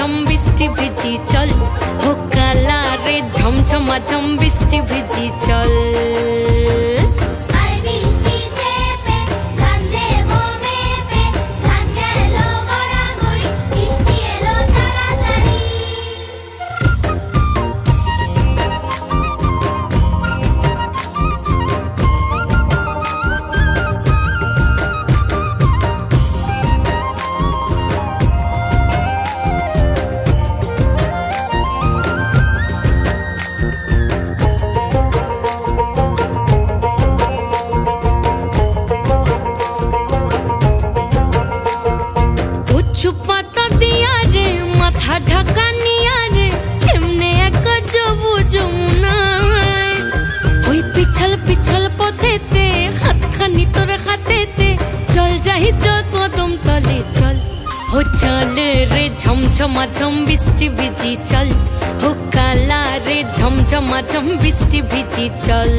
ঝম বৃষ্টি ভিজি চল, হো কালা রে ঝমঝমা ঝম বৃষ্টি ভিজি চল। পাতা দিয়া রে মাথা ঢাকা নিয়া রে এমনে এক যাবো যমুনা, ওই পিছল পিছল পথেতে হাতখানি তোর হাতেতে চল যাই চল কদম তলে চল, হো চল রে ঝমঝমা ঝম বৃষ্টি ভিজি চল, হো কালা রে ঝমঝমা ঝম বৃষ্টি ভিজি চল।